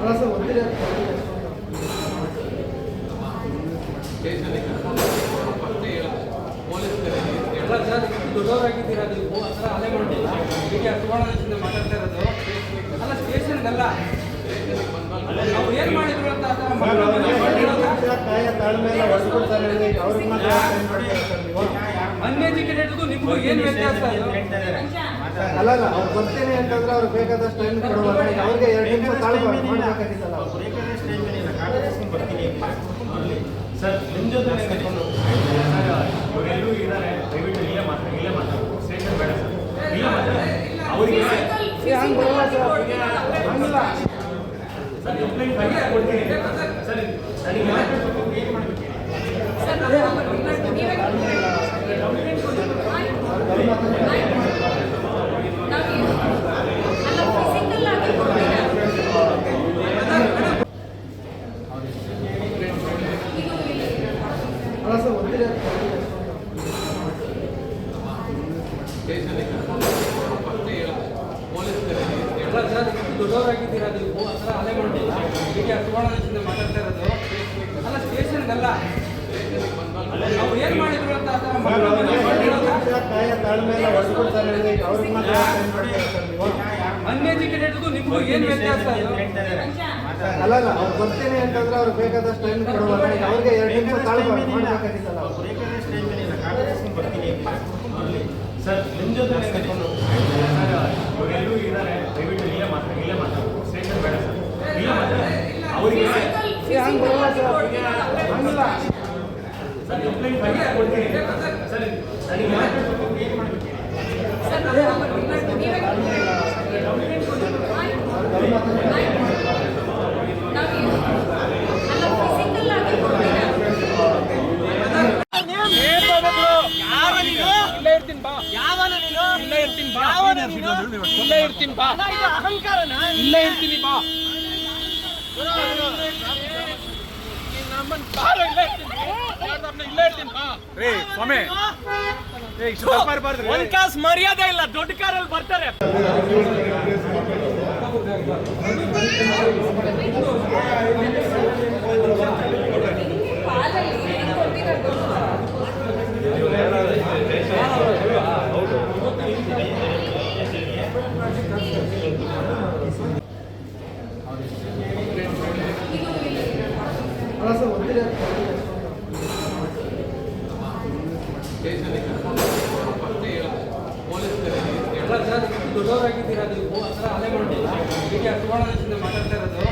ಅಲ್ಲ sir ಒತ್ತಿದೆ sir ದೊಡ್ಡವರಾಗಿದ್ದೀರಾ ನೀವು ಆ ಥರ ಅಲೆ ಮಾಡಿಲ್ಲ ಹೀಗೆ ಸುವರ್ಣದಿಂದ ಮಾತಾಡ್ತಾ ಇರೋದು ಅಲ್ಲ ಸ್ಟೇಷನ್ಗಲ್ಲ ನಾವು ಏನು ಮಾಡಿದ್ರು ಅಂತ ಆ ಥರ ಕಾಯ ತಾಳ್ಮೆ ಎಲ್ಲ ಹೊಡೆದ್ಬಿಡ್ತಾರೆ ಅವ್ರಿಗೆ ಮಾತ್ರ time ಕೊಡ್ತಾರೆ ಸರ್ ನೀವು. ಅನ್ಎಜುಕೇಟೆಡ್ಗೂ ನಿಮಗೂ ಏನು ವ್ಯತ್ಯಾಸ ಅದು ಅಲ್ಲ ಅವ್ರು ಬರ್ತೀನಿ ಅಂತಂದ್ರೆ ಅವ್ರಿಗೆ ಬೇಕಾದಷ್ಟು ಟೈಮ್ ಕೊಡುವಾಗ ಅವ್ರಿಗೆ 2 ನಿಮಿಷ ತಾಳ್ಮೆ ಮಾಡ್ಬೇಕಾಗಿತ್ತಲ್ಲ ಅವ್ರು. ಸರ್ ನಿಮ್ಮ ಜೊತೆ ಕರ್ಕೊಂಡು ಇವರೆಲ್ಲರೂ ಇದ್ದಾರೆ ದಯವಿಟ್ಟು ಇಲ್ಲೇ ಮಾತಾಡಿ ಸ್ಟೇಷನ್ ಬೇಡ ಸರ್ ಇಲ್ಲೇ ಮಾತಾಡಿ ಅವರಿಗೆ ಹಂಗೆ ಬರಲ್ಲ ಸರ್ ಹಂಗಿಲ್ಲ ಸರ್ ಕಂಪ್ಲೇಂಟ್ ಬಗ್ಗೆ ಕೊಡ್ತೀನಿ ಸರ್ ನನಗೆ ಮಾತಾಡ್ಬೇಕು ಏನು ಮಾಡಬೇಕು ಅಲ್ಲ ಸರ್ ಒತ್ತಿದೆ ಅಲ್ಲ ಸರ್ ದೊಡ್ಡವರಾಗಿದ್ದೀರಾ ನೀವು ಆ ಥರ ಅಲೆ ಮಾಡಿಲ್ಲ ಹೀಗೆ ಸುವರ್ಣದಿಂದ ಮಾತಾಡ್ತಾ ಇರೋದು ಅಲ್ಲ ಸ್ಟೇಷನ್ಗಲ್ಲ ನಾವು ಏನು ಮಾಡಿದ್ರು ಅಂತ ಆ ಥರ ಕಾಯ ತಾಳ್ಮೆ ಎಲ್ಲ ಹೊಡೆದ್ಬಿಡ್ತಾರೆ ಅವ್ರಿಗೆ ಮಾತ್ರ time ಕೊಡ್ತಾರೆ ಸರ್ ನೀವು. ಅನ್ಎಜುಕೇಟೆಡ್ಗೂ ನಿಮಗೂ ಏನು ವ್ಯತ್ಯಾಸ ಅದು ಅಲ್ಲ ಅವ್ರು ಬರ್ತೀನಿ ಅಂತಂದ್ರೆ ಅವ್ರಿಗೆ ಬೇಕಾದಷ್ಟು ಟೈಮ್ ಕೊಡುವಾಗ ಅವ್ರಿಗೆ 2 ನಿಮಿಷ ತಾಳ್ಮೆ ಮಾಡ್ಬೇಕಾಗಿತ್ತಲ್ಲ ಅವ್ರು. ಸರ್ ನಿಮ್ಮ ಜೊತೆ ಕರ್ಕೊಂಡು ಇವರೆಲ್ಲರೂ ಇದ್ದಾರೆ ದಯವಿಟ್ಟು ಇಲ್ಲೇ ಮಾತಾಡಿ ಸ್ಟೇಷನ್ ಬೇಡ ಸರ್ ಇಲ್ಲೇ ಮಾತಾಡಿ ಅವರಿಗೆ ಹಂಗೆ ಬರಲ್ಲ ಸರ್ ಹಂಗಿಲ್ಲ ಸರ್ ಕಂಪ್ಲೇಂಟ್ ಬಗ್ಗೆ ಕೊಡ್ತೀನಿ ಸರ್ ನನಗೆ ಮಾತಾಡ್ಬೇಕು ಏನು ಮಾಡಬೇಕು ಇಲ್ಲೇ ಇರ್ತೀನಿ ಬಾ ಯಾವನ ನೀನು ಇಲ್ಲೇ ಇರ್ತೀನಿ ಬಾ ಇಲ್ಲೇ ಇರ್ತೀನಿ ಬಾ ಇದು ಅಹಂಕಾರನ ಇಲ್ಲೇ ಇರ್ತೀನಿ ಬಾ ನಮ್ಮನ್ನ ಕಾಲು ಇಲ್ಲೇ ಇರ್ತೀನಿ ಬಾ ರೇ ಸ್ವಾಮಿ ಒಂದ್ ಕಾಸ್ ಮರ್ಯಾದೆ ಇಲ್ಲ ದೊಡ್ಡ ಕಾರಲ್ಲಿ ಬರ್ತಾರೆ ಸರ್ ಒದ್ದಿರ ಸರ್ ದೊಡ್ಡವರಾಗಿದ್ದೀರಾ ನೀವು ಆ ಥರ ಅಲೆ ಮಾಡೋದಿಲ್ಲ ಹೀಗೆ ಸುವರ್ಣದಿಂದ ಮಾತಾಡ್ತಾ ಇರೋದು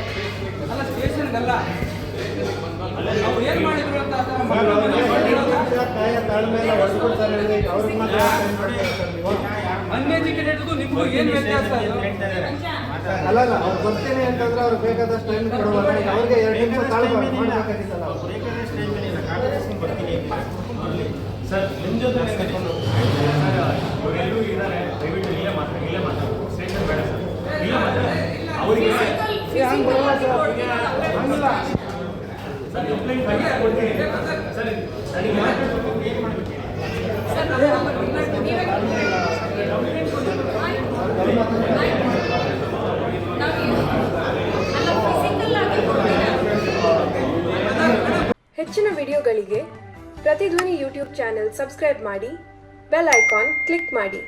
ಅಲ್ಲ ಸ್ಟೇಷನ್ಗಲ್ಲ ನಾವು ಏನು ಮಾಡಿದ್ರು ಅಂತ ಆ ಥರ ಕಾಯ ತಾಳ್ಮೆ ಎಲ್ಲ ಹೊಡೆದ್ಬಿಡ್ತಾರೆ ಅಂದ್ರೆ ಈಗ ಅವ್ರಿಗೆ ಮಾತ್ರ time ಕೊಡ್ತೀರಾ ಸರ್ ನೀವು? ಅನ್ಎಜುಕೇಟೆಡ್ಗೂ ನಿಮಗೂ ಏನು ವ್ಯತ್ಯಾಸ ಅದು ಅಲ್ಲಲ್ಲ ಅವ್ರು ಬರ್ತೀನಿ ಅಂತಂದ್ರೆ ಅವ್ರಿಗೆ ಬೇಕಾದಷ್ಟು ಟೈಮ್ ಕೊಡುವಾಗ ಈಗ ಅವ್ರಿಗೆ 2 ನಿಮಿಷ ಮಾಡ್ಬೇಕಾಗಿತ್ತಲ್ಲ ಅವ್ರು. ಸರ್ ನಿಮ್ಮ ಜೊತೆ ಕರ್ಕೊಂಡು ಇವರೆಲ್ಲರೂ ಇದ್ದಾರೆ ದಯವಿಟ್ಟು ಇಲ್ಲೇ ಮಾತಾಡೋದು ಸ್ಟೇಷನ್ ಬೇಡ ಸರ್ ಇಲ್ಲೇ ಮಾತಾಡಿ ಅವರಿಗೆ ಹಂಗೆ ಬರಲ್ಲ ಸರ್ ಹಂಗಿಲ್ಲ ಸರ್ ಕಂಪ್ಲೇಂಟ್ ಕೊಡ್ತೀನಿ ಸರ್ ನನಗೆ ಮಾತಾಡ್ಬೇಕು ಏನು ಮಾಡಬೇಕು ಹೆಚ್ಚಿನ ವಿಡಿಯೋಗಳಿಗೆ ಪ್ರತಿಧ್ವನಿ ಯೂಟ್ಯೂಬ್ ಚಾನೆಲ್ ಸಬ್ಸ್ಕ್ರೈಬ್ ಮಾಡಿ, ಬೆಲ್ ಐಕಾನ್ ಕ್ಲಿಕ್ ಮಾಡಿ.